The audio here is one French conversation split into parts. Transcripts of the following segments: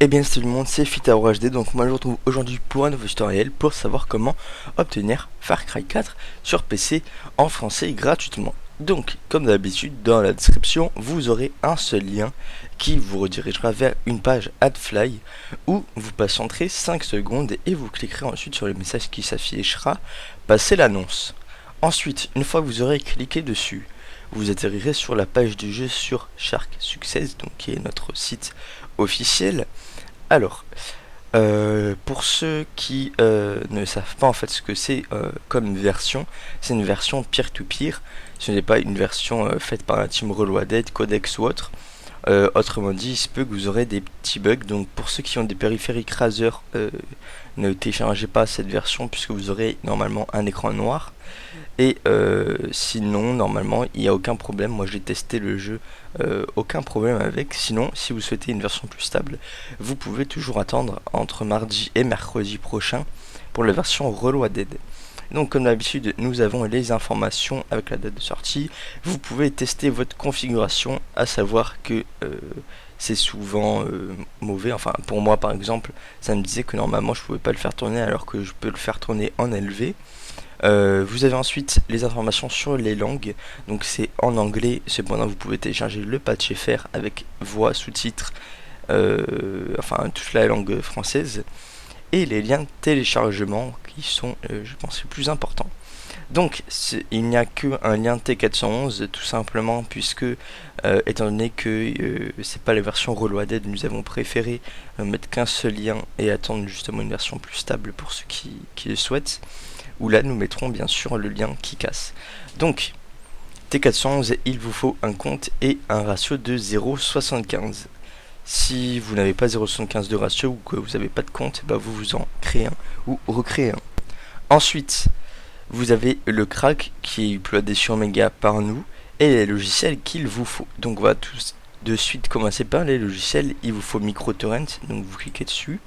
Et bien salut tout le monde, c'est Fitaro HD, donc moi je vous retrouve aujourd'hui pour un nouveau tutoriel pour savoir comment obtenir Far Cry 4 sur PC en français gratuitement. Donc comme d'habitude dans la description vous aurez un seul lien qui vous redirigera vers une page AdFly où vous patienterez 5 secondes et vous cliquerez ensuite sur le message qui s'affichera, passer l'annonce. Ensuite, une fois que vous aurez cliqué dessus, vous atterrirez sur la page du jeu sur Shark Success, donc qui est notre site officiel. Alors, pour ceux qui ne savent pas en fait ce que c'est comme version, c'est une version peer-to-peer. Ce n'est pas une version faite par la team Reloaded, Codex ou autre. Autrement dit, il se peut que vous aurez des petits bugs. Donc pour ceux qui ont des périphériques Razer, ne téléchargez pas cette version puisque vous aurez normalement un écran noir. Et sinon, normalement, il n'y a aucun problème. Moi, j'ai testé le jeu, aucun problème avec. Sinon, si vous souhaitez une version plus stable, vous pouvez toujours attendre entre mardi et mercredi prochain pour la version Reloaded. Donc, comme d'habitude, nous avons les informations avec la date de sortie. Vous pouvez tester votre configuration, à savoir que c'est souvent mauvais. Enfin, pour moi, par exemple, ça me disait que normalement, je pouvais pas le faire tourner alors que je peux le faire tourner en élevé. Vous avez ensuite les informations sur les langues, donc c'est en anglais, cependant vous pouvez télécharger le patch FR avec voix, sous-titres, enfin toute la langue française, et les liens de téléchargement qui sont, je pense, les plus importants. Donc il n'y a qu'un lien T411 tout simplement puisque étant donné que c'est pas la version Reloaded, nous avons préféré mettre qu'un seul lien et attendre justement une version plus stable pour ceux qui le souhaitent, où là nous mettrons bien sûr le lien qui casse. Donc T411, il vous faut un compte et un ratio de 0,75. Si vous n'avez pas 0,75 de ratio ou que vous n'avez pas de compte, bah vous vous en créez un ou recréez un. Ensuite, vous avez le crack qui est uploadé sur Mega par nous et les logiciels qu'il vous faut. Donc on va tous de suite commencer par les logiciels. Il vous faut MicroTorrent, donc vous cliquez dessus.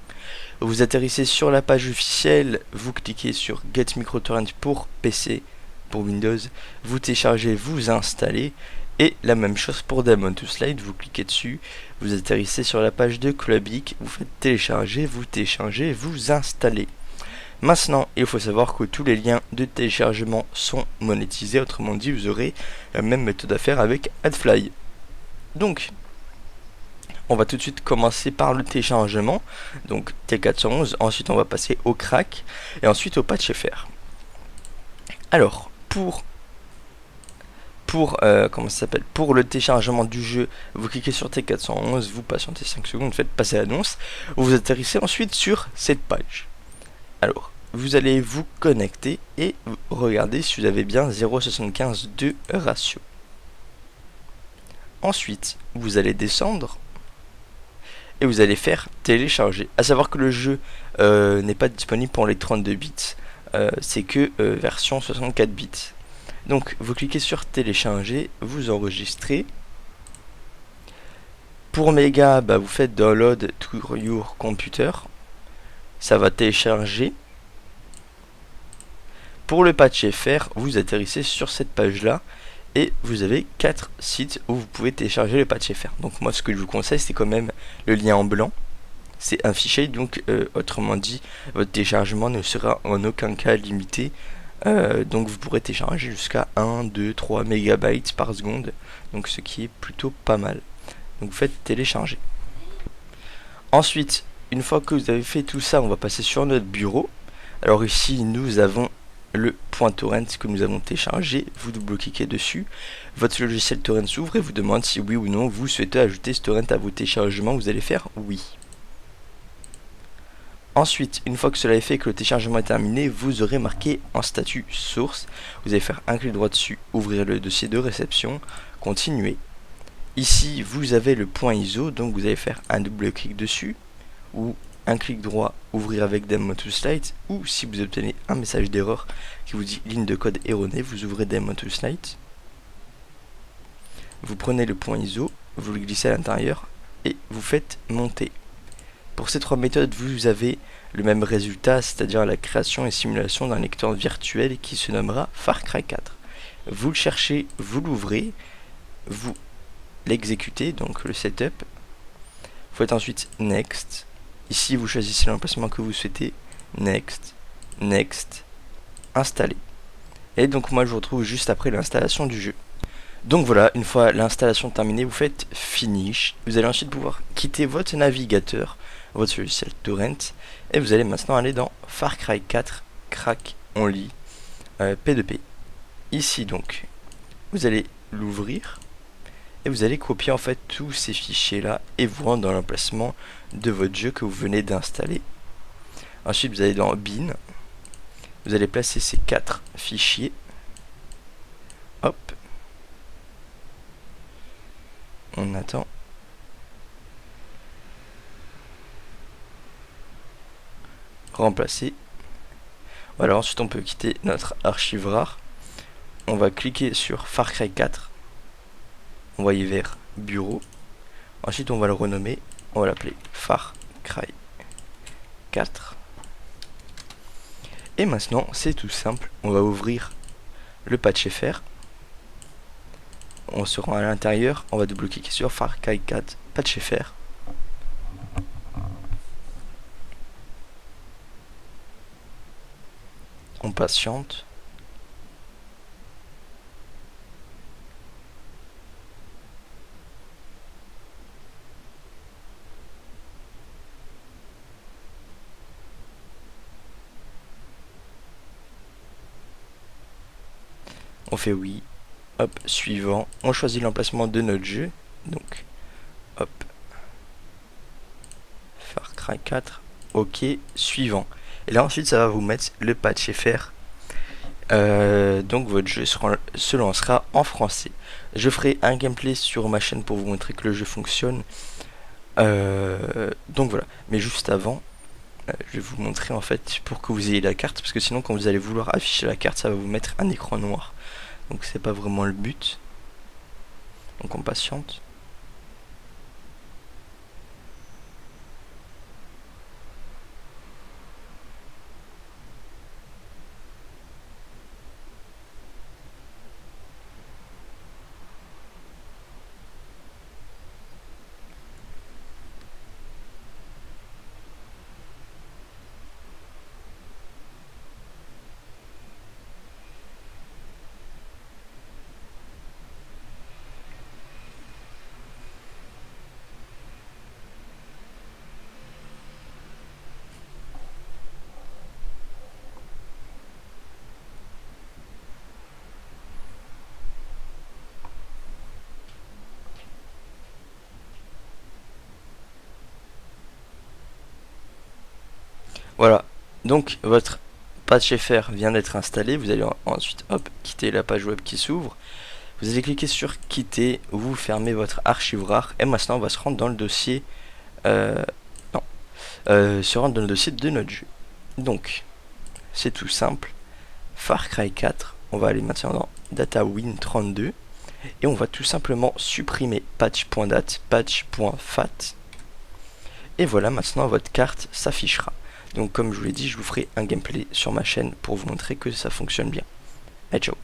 Vous atterrissez sur la page officielle, vous cliquez sur Get MicroTorrent pour PC, pour Windows, vous téléchargez, vous installez, et la même chose pour Daemon2Slide, vous cliquez dessus, vous atterrissez sur la page de Clubic, vous faites télécharger, vous installez. Maintenant, il faut savoir que tous les liens de téléchargement sont monétisés, autrement dit, vous aurez la même méthode à faire avec AdFly. Donc, on va tout de suite commencer par le téléchargement, donc T411, ensuite on va passer au crack, et ensuite au patch FR. Alors, pour comment ça s'appelle, pour le téléchargement du jeu, vous cliquez sur T411, vous patientez 5 secondes, faites passer l'annonce, vous atterrissez ensuite sur cette page. Alors, vous allez vous connecter et regarder si vous avez bien 0,75 de ratio. Ensuite, vous allez descendre et vous allez faire télécharger. A savoir que le jeu n'est pas disponible pour les 32 bits, c'est que version 64 bits. Donc vous cliquez sur télécharger, vous enregistrez. Pour Mega, bah, vous faites download to your computer, ça va télécharger. Pour le patch FR, vous atterrissez sur cette page là et vous avez 4 sites où vous pouvez télécharger le patch FR. Donc moi ce que je vous conseille, c'est quand même le lien en blanc. C'est un fichier, donc autrement dit, votre téléchargement ne sera en aucun cas limité. Donc vous pourrez télécharger jusqu'à 1, 2, 3 mégabytes par seconde. Donc ce qui est plutôt pas mal. Donc vous faites télécharger. Ensuite, une fois que vous avez fait tout ça, on va passer sur notre bureau. Alors ici, nous avons le point torrent que nous avons téléchargé, vous double-cliquez dessus, votre logiciel torrent s'ouvre et vous demande si oui ou non vous souhaitez ajouter ce torrent à vos téléchargements, vous allez faire oui. Ensuite, une fois que cela est fait, que le téléchargement est terminé, vous aurez marqué en statut source, vous allez faire un clic droit dessus, ouvrir le dossier de réception, continuer. Ici, vous avez le point ISO, donc vous allez faire un double clic dessus, ou un clic droit, ouvrir avec Daemon2Slide, ou si vous obtenez un message d'erreur qui vous dit ligne de code erronée, vous ouvrez Daemon2Slide. Vous prenez le point ISO, vous le glissez à l'intérieur et vous faites monter. Pour ces trois méthodes, vous avez le même résultat, c'est-à-dire la création et simulation d'un lecteur virtuel qui se nommera Far Cry 4. Vous le cherchez, vous l'ouvrez, vous l'exécutez, donc le setup. Vous faites ensuite Next. Ici, vous choisissez l'emplacement que vous souhaitez. Next, next, installer. Et donc moi je vous retrouve juste après l'installation du jeu. Donc voilà, une fois l'installation terminée, vous faites Finish. Vous allez ensuite pouvoir quitter votre navigateur, votre logiciel Torrent, et vous allez maintenant aller dans Far Cry 4 Crack Only P2P. Ici donc, vous allez l'ouvrir et vous allez copier en fait tous ces fichiers là et vous rendre dans l'emplacement de votre jeu que vous venez d'installer. Ensuite vous allez dans Bin, vous allez placer ces 4 fichiers. Hop. On attend. Remplacer. Voilà, ensuite on peut quitter notre archive rare. On va cliquer sur Far Cry 4. Envoyer vers Bureau. Ensuite on va le renommer. On va l'appeler Far Cry 4. Et maintenant c'est tout simple. On va ouvrir le patch FR. On se rend à l'intérieur. On va double-cliquer sur Far Cry 4 patch FR. On patiente. On fait oui. Hop, suivant. On choisit l'emplacement de notre jeu. Donc, hop. Far Cry 4. Ok, suivant. Et là ensuite ça va vous mettre le patch FR. Donc votre jeu se lancera en français. Je ferai un gameplay sur ma chaîne pour vous montrer que le jeu fonctionne. Donc voilà. Mais juste avant, je vais vous montrer en fait pour que vous ayez la carte. Parce que sinon quand vous allez vouloir afficher la carte, ça va vous mettre un écran noir. Donc c'est pas vraiment le but. Donc on patiente. Voilà. Donc votre patch FR vient d'être installé. Vous allez ensuite hop, quitter la page web qui s'ouvre. Vous allez cliquer sur quitter, vous fermez votre archive rare et maintenant on va se rendre dans le dossier se rendre dans le dossier de notre jeu. Donc c'est tout simple. Far Cry 4, on va aller maintenant dans DataWin32 et on va tout simplement supprimer patch.dat, patch.fat et voilà, maintenant votre carte s'affichera. Donc comme je vous l'ai dit, je vous ferai un gameplay sur ma chaîne pour vous montrer que ça fonctionne bien. Allez, ciao.